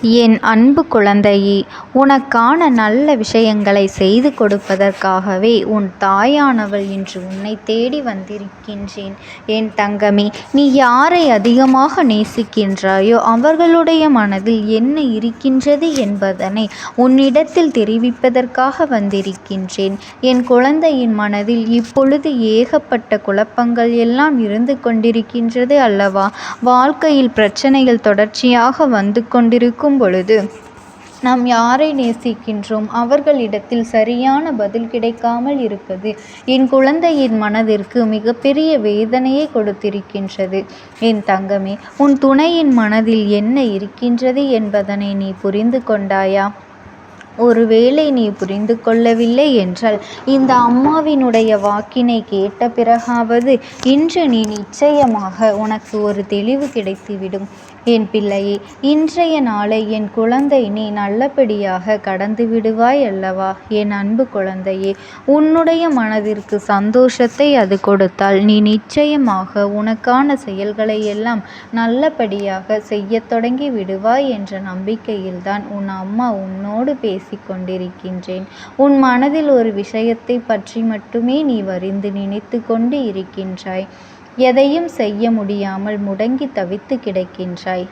என் அன்பு குழந்தையே, உனக்கான நல்ல விஷயங்களை செய்து கொடுப்பதற்காகவே உன் தாயானவள் இன்று உன்னை தேடி வந்திருக்கின்றேன். என் தங்கமே, நீ யாரை அதிகமாக நேசிக்கின்றாயோ அவர்களுடைய மனதில் என்ன இருக்கின்றது என்பதனை உன்னிடத்தில் தெரிவிப்பதற்காக வந்திருக்கின்றேன். என் குழந்தையின் மனதில் இப்பொழுது ஏகப்பட்ட குழப்பங்கள் எல்லாம் இருந்து கொண்டிருக்கின்றது அல்லவா? வாழ்க்கையில் பிரச்சனைகள் தொடர்ச்சியாக வந்து கொண்டிருக்கும் பொழுது நாம் யாரை நேசிக்கின்றோம் அவர்களிடத்தில் சரியான பதில் கிடைக்காமல் இருப்பது என் குழந்தையின் மனதிற்கு மிகப்பெரிய வேதனையை கொடுத்திருக்கின்றது. என் தங்கமே, உன் துணையின் மனதில் என்ன இருக்கின்றது என்பதனை நீ புரிந்து கொண்டாயா? ஒருவேளை நீ புரிந்து கொள்ளவில்லை என்றால் இந்த அம்மாவினுடைய வாக்கினை கேட்ட பிறகாவது இன்று நீ நிச்சயமாக உனக்கு ஒரு தெளிவு கிடைத்துவிடும். என் பிள்ளையே, இன்றைய நாளை என் குழந்தை நீ நல்லபடியாக கடந்து விடுவாய் அல்லவா? என் அன்பு குழந்தையே, உன்னுடைய மனதிற்கு சந்தோஷத்தை அது கொடுத்தால் நீ நிச்சயமாக உனக்கான செயல்களை எல்லாம் நல்லபடியாக செய்ய தொடங்கி விடுவாய் என்ற நம்பிக்கையில்தான் உன் அம்மா உன்னோடு பேசிக்கொண்டிருக்கின்றேன். உன் மனதில் ஒரு விஷயத்தை பற்றி மட்டுமே நீ வரிந்து நினைத்து கொண்டு இருக்கின்றாய். எதையும் செய்ய முடியாமல் முடங்கி தவித்து கிடக்கின்றாய்.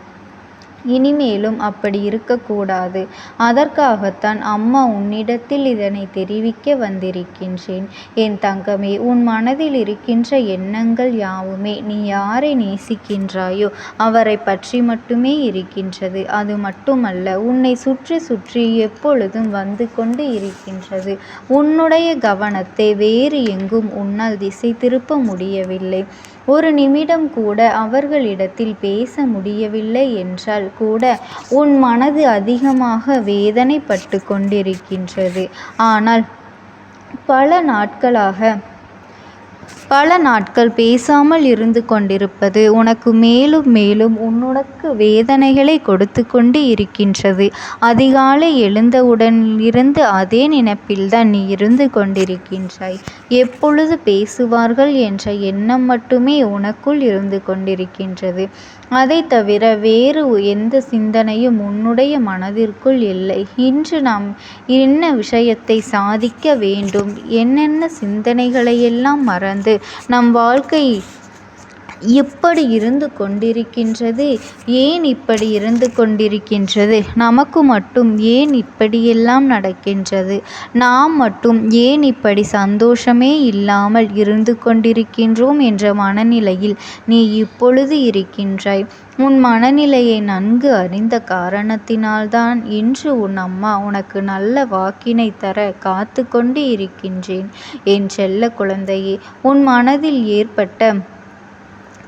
இனிமேலும் அப்படி இருக்கக்கூடாது. அதற்காகத்தான் அம்மா உன்னிடத்தில் இதனை தெரிவிக்க வந்திருக்கின்றேன். என் தங்கமே, உன் மனதில் இருக்கின்ற எண்ணங்கள் யாவுமே நீ யாரை நேசிக்கின்றாயோ அவரை பற்றி மட்டுமே இருக்கின்றது. அது மட்டுமல்ல, உன்னை சுற்றி சுற்றி எப்பொழுதும் வந்து கொண்டு இருக்கின்றது. உன்னுடைய கவனத்தை வேறு எங்கும் உன்னால் திசை திருப்ப முடியவில்லை. ஒரு நிமிடம் கூட அவர்களிடத்தில் பேச முடியவில்லை என்றால் கூட உன் மனது அதிகமாக வேதனைப்பட்டு கொண்டிருக்கின்றது. ஆனால் பல நாட்கள் பேசாமல் இருந்து கொண்டிருப்பது உனக்கு மேலும் மேலும் உன்னுனக்கு வேதனைகளை கொடுத்து கொண்டு இருக்கின்றது. அதிகாலை எழுந்தவுடன் இருந்து அதே நினைப்பில்தான் நீ இருந்து கொண்டிருக்கின்றாய். எப்பொழுது பேசுவார்கள் என்ற எண்ணம் மட்டுமே உனக்குள் இருந்து கொண்டிருக்கின்றது. அதை தவிர வேறு எந்த சிந்தனையும் உன்னுடைய மனதிற்குள் இல்லை. இன்று நாம் என்ன விஷயத்தை சாதிக்க வேண்டும், என்னென்ன சிந்தனைகளையெல்லாம் மறந்து நம் வாழ்க்கை இப்படி இருந்து கொண்டிருக்கின்றது. ஏன் இப்படி இருந்து கொண்டிருக்கின்றது? நமக்கு மட்டும் ஏன் இப்படியெல்லாம் நடக்கின்றது? நாம் மட்டும் ஏன் இப்படி சந்தோஷமே இல்லாமல் இருந்து கொண்டிருக்கின்றோம் என்ற மனநிலையில் நீ இப்பொழுது இருக்கின்றாய். உன் மனநிலையை நன்கு அறிந்த காரணத்தினால்தான் இன்று உன் அம்மா உனக்கு நல்ல வாக்கினை தர காத்து கொண்டு இருக்கின்றேன். என் செல்ல குழந்தையே, உன் மனதில் ஏற்பட்ட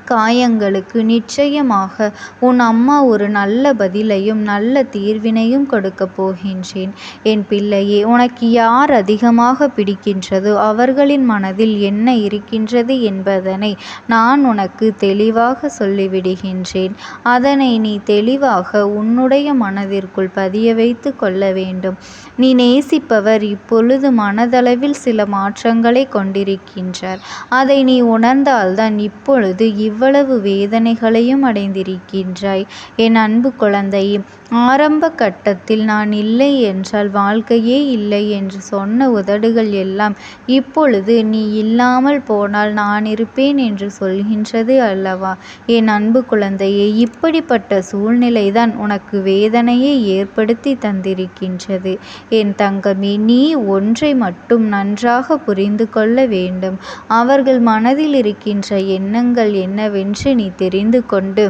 காயங்களுக்கு நிச்சயமாக உன் அம்மா ஒரு நல்ல பதிலையும் நல்ல தீர்வினையும் கொடுக்க போகின்றேன். என் பிள்ளையே, உனக்கு யார் அதிகமாக பிடிக்கின்றதோ அவர்களின் மனதில் என்ன இருக்கின்றது என்பதனை நான் உனக்கு தெளிவாக சொல்லிவிடுகின்றேன். அதனை நீ தெளிவாக உன்னுடைய மனதிற்குள் பதிய வைத்து கொள்ள வேண்டும். நீ நேசிப்பவர் இப்பொழுது மனதளவில் சில மாற்றங்களை கொண்டிருக்கின்றார். அதை நீ உணர்ந்தால்தான் இப்பொழுது இவ்வளவு வேதனைகளையும் அடைந்திருக்கின்றாய். என் அன்பு குழந்தையே, ஆரம்ப கட்டத்தில் நான் இல்லை என்றால் வாழ்க்கையே இல்லை என்று சொன்ன உதடுகள் எல்லாம் இப்பொழுது நீ இல்லாமல் போனால் நான் இருப்பேன் என்று சொல்கின்றது அல்லவா? என் அன்பு குழந்தையே, இப்படிப்பட்ட சூழ்நிலைதான் உனக்கு வேதனையை ஏற்படுத்தி தந்திருக்கின்றது. என் தங்கமே, நீ ஒன்றை மட்டும் நன்றாக புரிந்து கொள்ள வேண்டும். அவர்கள் மனதில் இருக்கின்ற எண்ணங்கள் என்னவென்று நீ தெரிந்து கொண்டு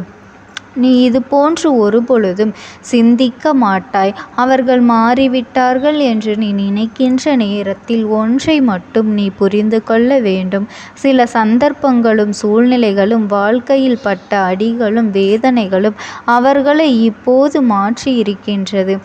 நீ இது போன்று ஒரு பொழுதும் சிந்திக்க மாட்டாய். அவர்கள் மாறிவிட்டார்கள் என்று நீ நினைக்கின்ற நேரத்தில் ஒன்றை மட்டும் நீ புரிந்து கொள்ள வேண்டும். சில சந்தர்ப்பங்களும் சூழ்நிலைகளும் வாழ்க்கையில் பட்ட அடிகளும் வேதனைகளும் அவர்களை இப்போது மாற்றி இருக்கின்றது.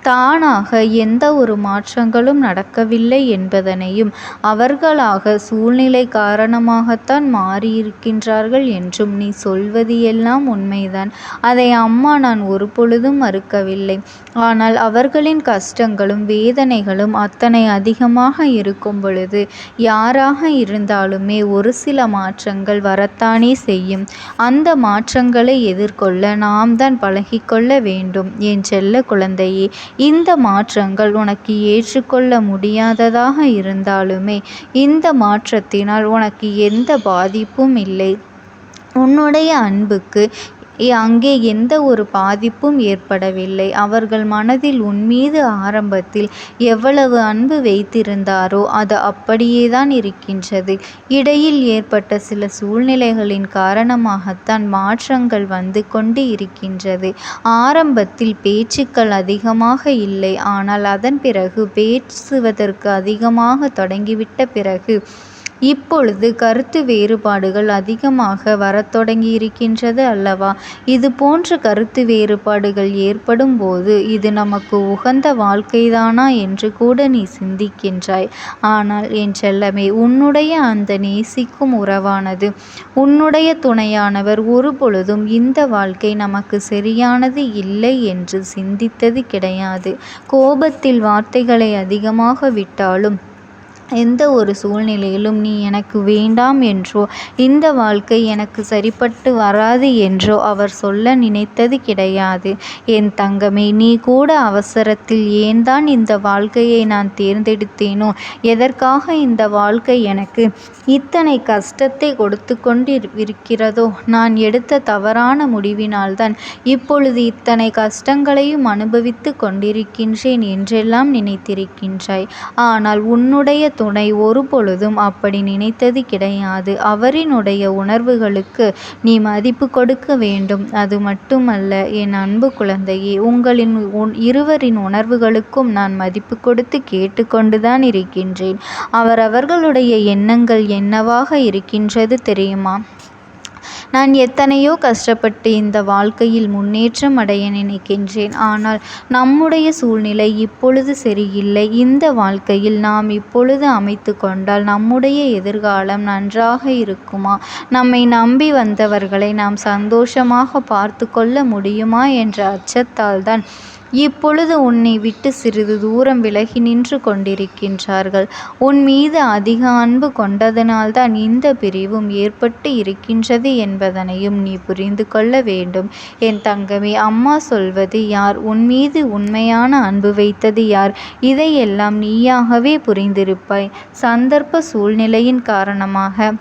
தானாக எந்த ஒரு மாற்றங்களும் நடக்கவில்லை என்பதனையும், அவர்களாக சூழ்நிலை காரணமாகத்தான் மாறியிருக்கின்றார்கள் என்றும் நீ சொல்வது எல்லாம் உண்மைதான். அதை அம்மா நான் ஒருபொழுதும் மறுக்கவில்லை. ஆனால் அவர்களின் கஷ்டங்களும் வேதனைகளும் அத்தனை அதிகமாக இருக்கும் பொழுது யாராக இருந்தாலுமே ஒரு சில மாற்றங்கள் வரத்தானே செய்யும். அந்த மாற்றங்களை எதிர்கொள்ள நாம் தான் பழகிக்கொள்ள வேண்டும். என் செல்ல குழந்தையே, இந்த மாற்றங்கள் உனக்கு ஏற்றுக்கொள்ள முடியாததாக இருந்தாலுமே இந்த மாற்றத்தினால் உனக்கு எந்த பாதிப்பும் இல்லை. உன்னுடைய அன்புக்கு அங்கே எந்த ஒரு பாதிப்பும் ஏற்படவில்லை. அவர்கள் மனதில் உன்மீது ஆரம்பத்தில் எவ்வளவு அன்பு வைத்திருந்தாரோ அது அப்படியேதான் இருக்கின்றது. இடையில் ஏற்பட்ட சில சூழ்நிலைகளின் காரணமாகத்தான் மாற்றங்கள் வந்து கொண்டு இருக்கின்றது. ஆரம்பத்தில் பேச்சுக்கள் அதிகமாக இல்லை, ஆனால் அதன் பிறகு பேசுவதற்கு அதிகமாக தொடங்கிவிட்ட பிறகு இப்பொழுது கருத்து வேறுபாடுகள் அதிகமாக வரத் தொடங்கி இருக்கின்றது அல்லவா? இது போன்ற கருத்து வேறுபாடுகள் ஏற்படும் போது இது நமக்கு உகந்த வாழ்க்கைதானா என்று கூட நீ சிந்திக்கின்றாய். ஆனால் என் செல்லமே, உன்னுடைய அந்த நேசிக்கும் உறவானது, உன்னுடைய துணையானவர் ஒரு பொழுதும் இந்த வாழ்க்கை நமக்கு சரியானது இல்லை என்று சிந்தித்தது கிடையாது. கோபத்தில் வார்த்தைகளை அதிகமாக விட்டாலும் எந்த ஒரு சூழ்நிலையிலும் நீ எனக்கு வேண்டாம் என்றோ இந்த வாழ்க்கை எனக்கு சரிப்பட்டு வராது என்றோ அவர் சொல்ல நினைத்தது கிடையாது. என் தங்கமே, நீ கூட அவசரத்தில் ஏன் தான் இந்த வாழ்க்கையை நான் தேர்ந்தெடுத்தேனோ, எதற்காக இந்த வாழ்க்கை எனக்கு இத்தனை கஷ்டத்தை கொடுத்து கொண்டு இருக்கிறதோ, நான் எடுத்த தவறான முடிவினால்தான் இப்பொழுது இத்தனை கஷ்டங்களையும் அனுபவித்து கொண்டிருக்கின்றேன் என்றெல்லாம் நினைத்திருக்கின்றாய். ஆனால் உன்னுடைய துணை ஒரு பொழுதும் அப்படி நினைத்தது கிடையாது. அவரினுடைய உணர்வுகளுக்கு நீ மதிப்பு கொடுக்க வேண்டும். அது மட்டுமல்ல என் அன்பு குழந்தையே, உங்களின் இருவரின் உணர்வுகளுக்கும் நான் மதிப்பு கொடுத்து கேட்டுக்கொண்டுதான் இருக்கின்றேன். அவர்களுடைய எண்ணங்கள் என்னவாக இருக்கின்றது தெரியுமா? நான் எத்தனையோ கஷ்டப்பட்டு இந்த வாழ்க்கையில் முன்னேற்றம் அடைய நினைக்கின்றேன். ஆனால் நம்முடைய சூழ்நிலை இப்பொழுது சரியில்லை. இந்த வாழ்க்கையில் நாம் இப்பொழுது அமைத்து கொண்டால் நம்முடைய எதிர்காலம் நன்றாக இருக்குமா? நம்மை நம்பி வந்தவர்களை நாம் சந்தோஷமாக பார்த்து கொள்ள முடியுமா என்ற அச்சத்தால் தான் இப்பொழுது உன்னை விட்டு சிறிது தூரம் விலகி நின்று கொண்டிருக்கின்றார்கள். உன் மீது அதிக அன்பு கொண்டதனால்தான் இந்த பிரிவும் ஏற்பட்டு இருக்கின்றது என்பதனையும் நீ புரிந்து கொள்ள வேண்டும். என் தங்கமே, அம்மா சொல்வது யார்? உன் மீது உண்மையான அன்பு வைத்தது யார்? இதையெல்லாம் நீயாகவே புரிந்திருப்பாய். சந்தர்ப்ப சூழ்நிலையின் காரணமாக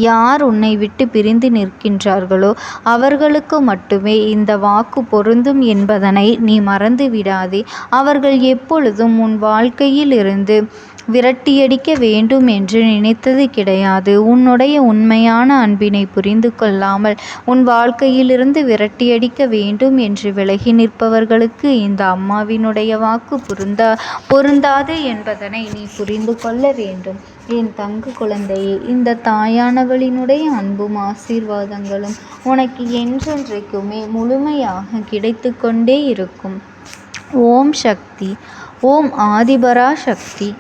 யார் உன்னை விட்டு பிரிந்து நிற்கின்றார்களோ அவர்களுக்கு மட்டுமே இந்த வாக்கு பொருந்தும் என்பதனை நீ மறந்து விடாதே. அவர்கள் எப்பொழுதும் உன் வாழ்க்கையில் இருந்து விரட்டியடிக்க வேண்டும் என்று நினைத்தது கிடையாது. உன்னுடைய உண்மையான அன்பினை புரிந்து கொள்ளாமல் உன் வாழ்க்கையிலிருந்து விரட்டியடிக்க வேண்டும் என்று விலகி நிற்பவர்களுக்கு இந்த அம்மாவினுடைய வாக்கு பொருந்தாது என்பதனை நீ புரிந்து கொள்ள வேண்டும். என் தங்க குழந்தையே, இந்த தாயானவளினுடைய அன்பும் ஆசீர்வாதங்களும் உனக்கு என்றென்றைக்குமே முழுமையாக கிடைத்து கொண்டே இருக்கும். ஓம் சக்தி. ஓம் ஆதிபரா சக்தி.